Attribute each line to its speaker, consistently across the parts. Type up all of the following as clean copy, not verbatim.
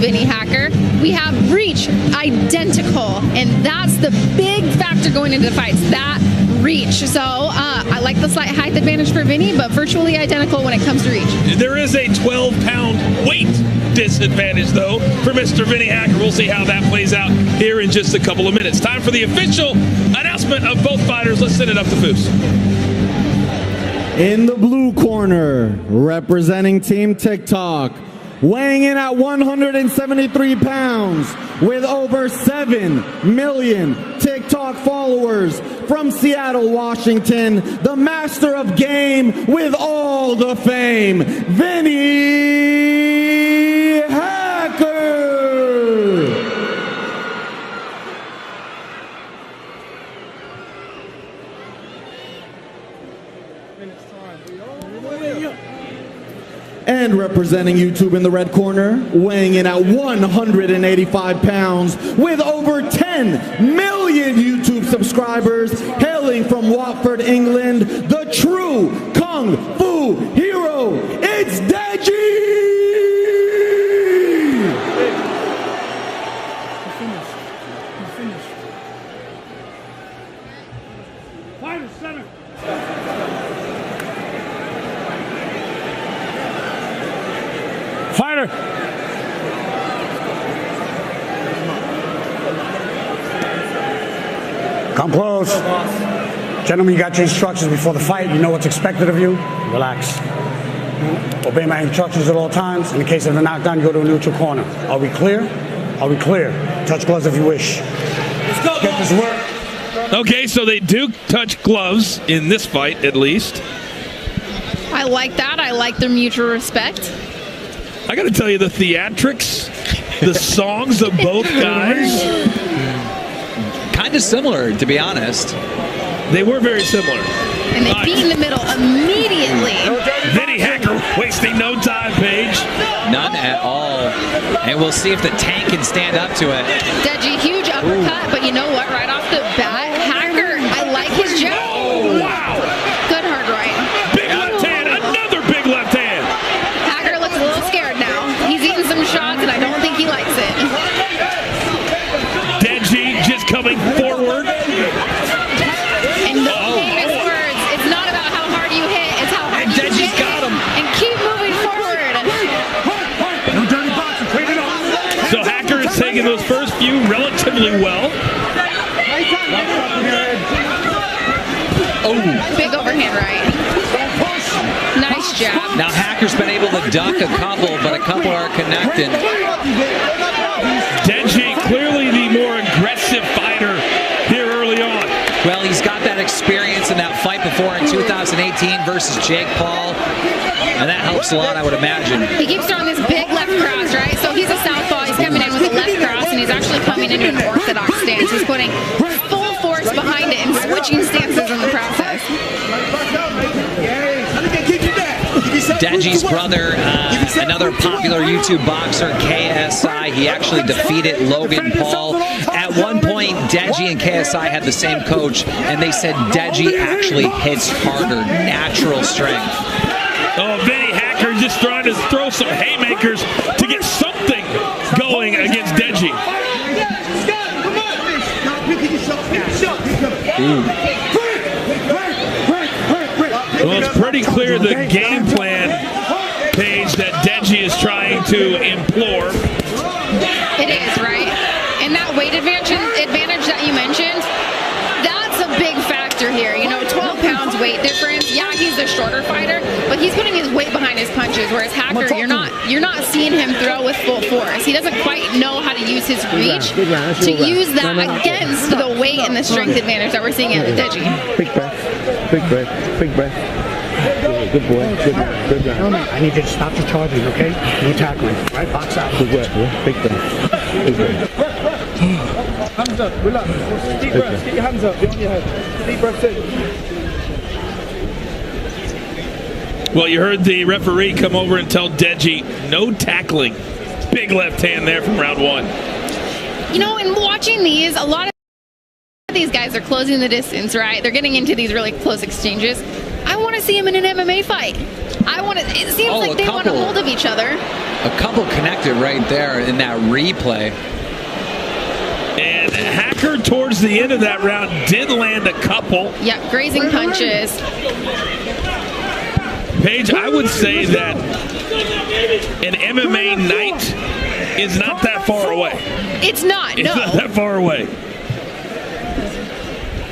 Speaker 1: Vinnie Hacker. We have reach, identical, and that's the big factor going into the fights, that reach. So I like the slight height advantage for Vinnie, but virtually identical when it comes to reach.
Speaker 2: There is a 12-pound weight disadvantage, though, for Mr. Vinnie Hacker. We'll see how that plays out here in just a couple of minutes. Time for the official announcement of both fighters. Let's send it up to Foos.
Speaker 3: In the blue corner, representing Team TikTok, weighing in at 173 pounds, with over 7 million TikTok followers, from Seattle, Washington, the master of game with all the fame, Vinnie Hacker! And representing YouTube in the red corner, weighing in at 185 pounds, with over 10 million YouTube subscribers, hailing from Watford, England, the true Kung Fu hero, it's Deji!
Speaker 4: Fighter center. Fighter. Come close. Gentlemen, you got your instructions before the fight. You know what's expected of you. Relax. Obey my instructions at all times. In the case of a knockdown, you go to a neutral corner. Are we clear? Are we clear? Touch gloves if you wish. Let's go. Get this work.
Speaker 2: Okay, so they do touch gloves in this fight, at least.
Speaker 1: I like that. I like their mutual respect.
Speaker 2: I got to tell you, the theatrics, the songs of both guys,
Speaker 5: kind of similar, to be honest.
Speaker 2: They were very similar.
Speaker 1: And they beat in the middle immediately.
Speaker 2: Vinnie Hacker wasting no time, Paige.
Speaker 5: None at all. And we'll see if the tank can stand up to it.
Speaker 1: Deji, huge uppercut, but you know what? Right off the bat, Hacker, I like his jab.
Speaker 2: Oh, wow.
Speaker 1: Good hard right.
Speaker 2: Big left hand, another big left hand.
Speaker 1: Hacker looks a little scared now. He's eating some shots, and I don't think he likes it.
Speaker 2: Deji just coming forward.
Speaker 1: And the famous words, it's not about how hard you hit, it's how hard you
Speaker 5: Deji's
Speaker 1: hit.
Speaker 5: got him.
Speaker 1: And keep moving forward.
Speaker 4: No dirty boxing. Clean it up.
Speaker 2: So Hacker is taking those first few relatively well.
Speaker 5: Oh,
Speaker 1: Big overhand right. Nice jab.
Speaker 5: now Hacker's been able to duck a couple, but a couple are connected.
Speaker 2: Deji, clearly the more aggressive fighter here early on.
Speaker 5: Well, he's got that experience in that fight before in 2018 versus Jake Paul, and that helps a lot, I would imagine.
Speaker 1: He keeps throwing this big left cross, right? So he's a southpaw. He's coming in with a left cross, and he's actually coming into an orthodox stance. He's putting full force behind it and switching stances in the process.
Speaker 5: Deji's brother, another popular YouTube boxer, KSI, he actually defeated Logan Paul. At one point, Deji and KSI had the same coach, and they said Deji actually hits harder, natural strength.
Speaker 2: Oh, Vinnie Hacker just trying to throw some haymakers to get something going against Deji. Well, it's pretty clear the game plan, Paige, that Deji is trying to implore.
Speaker 1: It is, right? And that weight advantage that you mentioned, that's a big factor here. You know, 12 pounds weight difference. Yeah, he's a shorter fighter, but he's putting his weight behind his punches, whereas Hacker, you're not seeing him throw with full force. He doesn't quite know how to use his reach to use that against the weight and the strength advantage that we're seeing at Deji.
Speaker 6: Big breath, big breath, big breath. Good boy, good man, good man.
Speaker 4: I need you to stop the charging, okay? No tackling, right? Box out.
Speaker 6: Good work, yeah? Big breath, big breath.
Speaker 7: Hands up, relax. Deep breaths, get your hands up, beyond your head. Deep breaths in.
Speaker 2: Well, you heard the referee come over and tell Deji, no tackling. Big left hand there from round one.
Speaker 1: You know, in watching these, a lot of these guys are closing the distance, right? They're getting into these really close exchanges. I want to see him in an MMA fight. It seems like they want a hold of each other.
Speaker 5: A couple connected right there in that replay.
Speaker 2: And Hacker towards the end of that round did land a couple.
Speaker 1: Yep, grazing punches.
Speaker 2: Paige, I would say that an MMA night is not that far away.
Speaker 1: It's not,
Speaker 2: It's not that far away.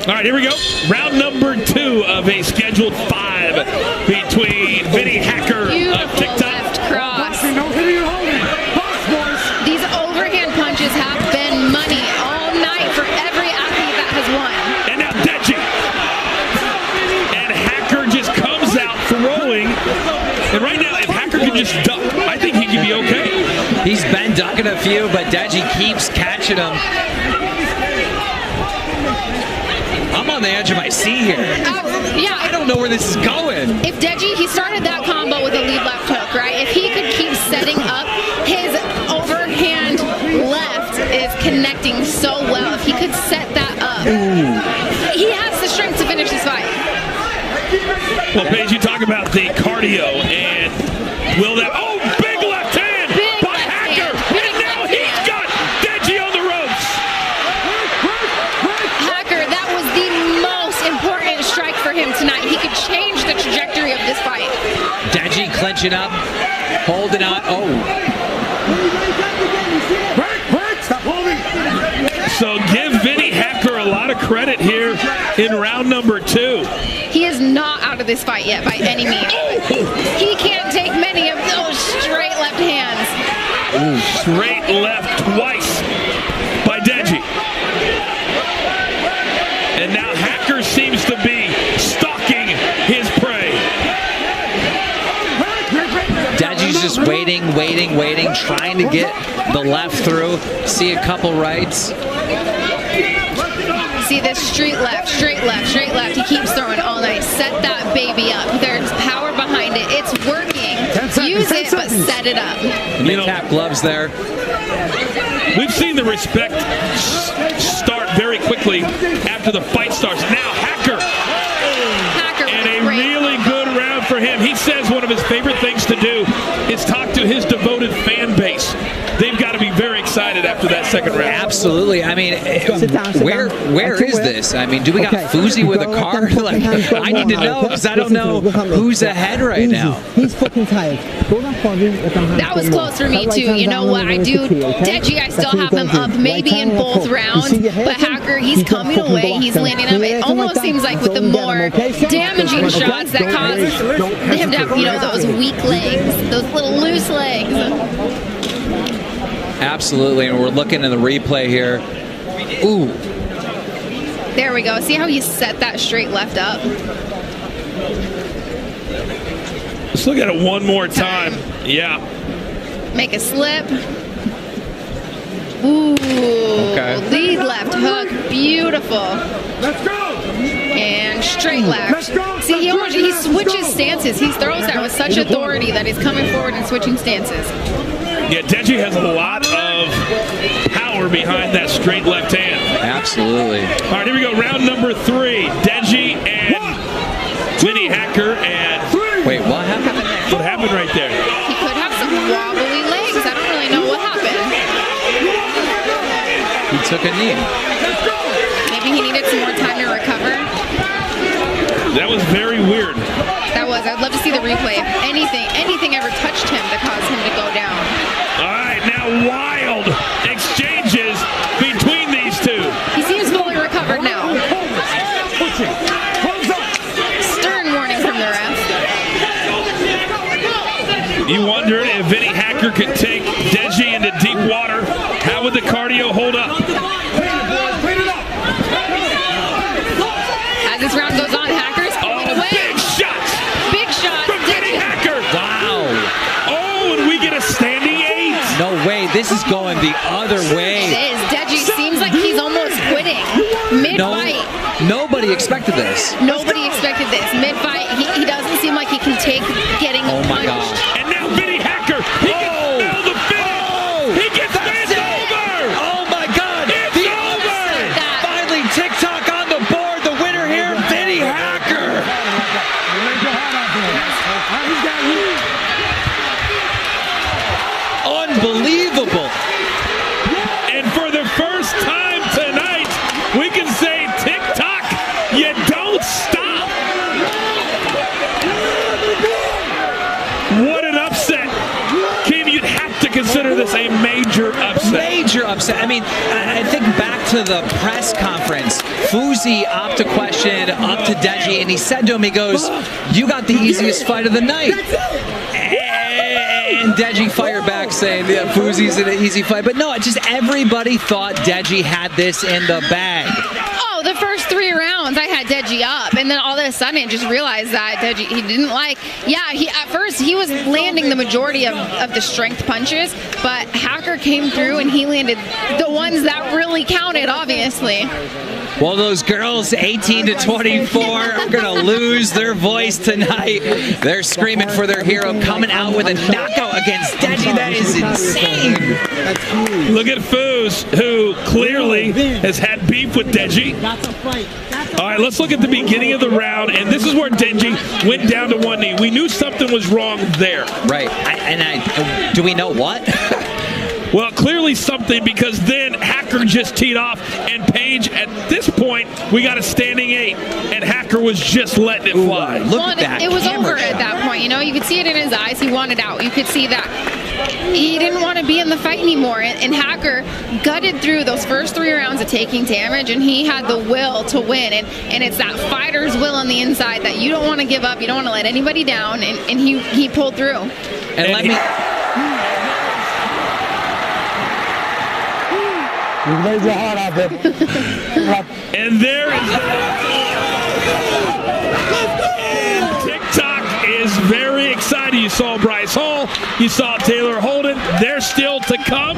Speaker 2: All right, here we go. Round number 2 of a scheduled 5 between Vinnie Hacker of TikTok.
Speaker 1: Left cross. These overhand punches have been money all night for every athlete that has won.
Speaker 2: And now Deji. And Hacker just comes out throwing. And right now, if Hacker can just duck, I think he could be okay.
Speaker 5: He's been ducking a few, but Deji keeps catching him. I'm on the edge of my seat here.
Speaker 1: Yeah,
Speaker 5: I don't know where this is going.
Speaker 1: If Deji, he started that combo with a lead left hook, right? If he could keep setting up, his overhand left is connecting so well. If he could set that up, he has the strength to finish this fight.
Speaker 2: Well, Paige, you talk about the cardio, and will that... Oh, big left hand by Hacker! And now he's got Deji on the ropes!
Speaker 1: Hacker, that was the most important strike for him tonight. He could change the trajectory of this fight.
Speaker 5: Deji clenching up, holding on. Oh.
Speaker 4: Stop holding.
Speaker 2: So give Vinnie Hacker a lot of credit here in round number 2.
Speaker 1: He is not out of this fight yet by any means. He can't take many of those straight left hands.
Speaker 2: Ooh, straight left twice by Deji. And now Hacker seems to be stalking his prey.
Speaker 5: Deji's just waiting, trying to get the left through. See a couple rights.
Speaker 1: See this straight left. He keeps throwing all night. Set that baby up. There's power behind it. It's working. Use it, but set it up.
Speaker 5: Mid-tap gloves there.
Speaker 2: We've seen the respect start very quickly after the fight starts. Now Hacker. And a really good round for him. He says one of his favorite things to do is talk to his devoted fan base. They've got to be very excited after that second round.
Speaker 5: Absolutely. I mean, where is this? I mean, do we got Fuzi with a card? Like, I need to know because I don't know who's ahead right now.
Speaker 8: He's fucking tired.
Speaker 1: That was close for me too. You know what? I do. Deji, I still have him up maybe in both rounds. But Hacker, he's coming away. He's landing them. It almost seems like with the more damaging shots that cause him to have, you know, those weak legs, those little loose legs.
Speaker 5: Absolutely, and we're looking at the replay here. Ooh.
Speaker 1: There we go. See how he set that straight left up?
Speaker 2: Let's look at it one more time. Yeah.
Speaker 1: Make a slip. Ooh.
Speaker 5: Okay.
Speaker 1: Lead left hook. Beautiful.
Speaker 4: Let's go.
Speaker 1: And straight left. See, he switches stances. He throws that with such authority that he's coming forward and switching stances.
Speaker 2: Yeah, Deji has a lot of power behind that straight left hand.
Speaker 5: Absolutely.
Speaker 2: All right, here we go. Round number 3. Deji and Vinnie Hacker. And
Speaker 5: wait, what happened?
Speaker 2: What happened right there?
Speaker 1: He could have some wobbly legs. I don't really know what happened.
Speaker 5: He took a knee.
Speaker 1: Maybe he needed some more time to recover.
Speaker 2: That was very weird.
Speaker 1: That was. I'd love to see the replay. If anything ever touched him to cause him to go down.
Speaker 2: All right, now wild exchanges between these two.
Speaker 1: He seems fully recovered now. Stern warning from the ref.
Speaker 2: You wondered if Vinnie Hacker could take Deji into deep water. How would the cardio hold up?
Speaker 1: As this round goes on, Hacker's pulling away.
Speaker 2: Big shots!
Speaker 1: Big shot
Speaker 2: From Vinnie Hacker!
Speaker 5: Wow.
Speaker 2: Oh, and we get a standing 8.
Speaker 5: No way. This is going the other way.
Speaker 1: It is. Deji seems like he's almost quitting. Mid-fight.
Speaker 5: Nobody expected this.
Speaker 1: Nobody expected this. Mid-fight, he doesn't seem like he can take getting
Speaker 5: Oh my
Speaker 1: punched.
Speaker 5: gosh.
Speaker 2: And now Vinnie Hacker, he gets now the finish. He gets it's over.
Speaker 5: Oh my God.
Speaker 2: It's over.
Speaker 5: Finally, TikTok on the board. The winner here, Vinnie Hacker. major upset. I mean, I think back to the press conference. Fuzi upped a question up to Deji, and he said to him, he goes, "You got the easiest fight of the night." And Deji fired back saying, "Yeah, Fuzi's in an easy fight." But no, just everybody thought Deji had this in the bag.
Speaker 1: Oh, the first 3 rounds, I had Deji up, and then all of a sudden, I just realized that Deji, he didn't like. Yeah, at first he was landing the majority of the strength punches, but Hacker came through and he landed the ones that really counted, obviously.
Speaker 5: Well, those girls 18 to 24 are going to lose their voice tonight. They're screaming for their hero coming out with a knockout against Deji. That is insane.
Speaker 2: Look at Foos, who clearly has had beef with Deji. All right, let's look at the beginning of the round, and this is where Deji went down to one knee. We knew something was wrong there.
Speaker 5: Right, do we know what?
Speaker 2: Well, clearly something, because then Hacker just teed off, and Paige, at this point, we got a standing 8, and Hacker was just letting it fly.
Speaker 5: Look at that.
Speaker 1: It was over at that point, you know? You could see it in his eyes. He wanted out. You could see that he didn't want to be in the fight anymore, and Hacker gutted through those first 3 rounds of taking damage, and he had the will to win, and it's that fighter's will on the inside that you don't want to give up, you don't want to let anybody down, and he pulled through.
Speaker 5: And let me...
Speaker 4: You made your heart out, baby.
Speaker 2: And there is... And TikTok is very excited. You saw Bryce Hall. You saw Taylor Holden. They're still to come.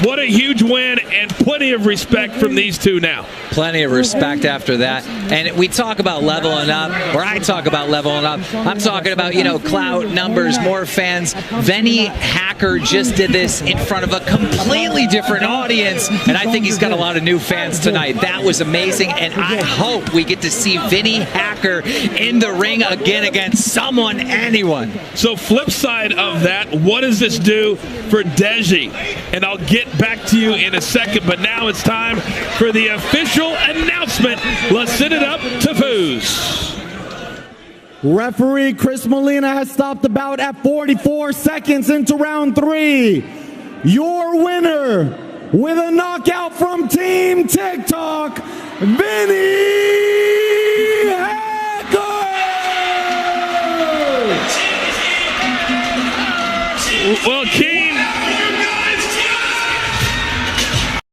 Speaker 2: What a huge win, and plenty of respect from these two now.
Speaker 5: Plenty of respect after that. And we talk about leveling up, or I talk about leveling up. I'm talking about, you know, clout, numbers, more fans. Vinnie Hacker just did this in front of a completely different audience, and I think he's got a lot of new fans tonight. That was amazing, and I hope we get to see Vinnie Hacker in the ring again against someone, anyone.
Speaker 2: So flip side of that, what does this do for Deji? And I'll get back to you in a second, but now it's time for the official announcement. Let's send it up to Foos.
Speaker 3: Referee Chris Molina has stopped the bout at 44 seconds into round 3. Your winner with a knockout from Team TikTok, Vinnie Hacker!
Speaker 2: Well,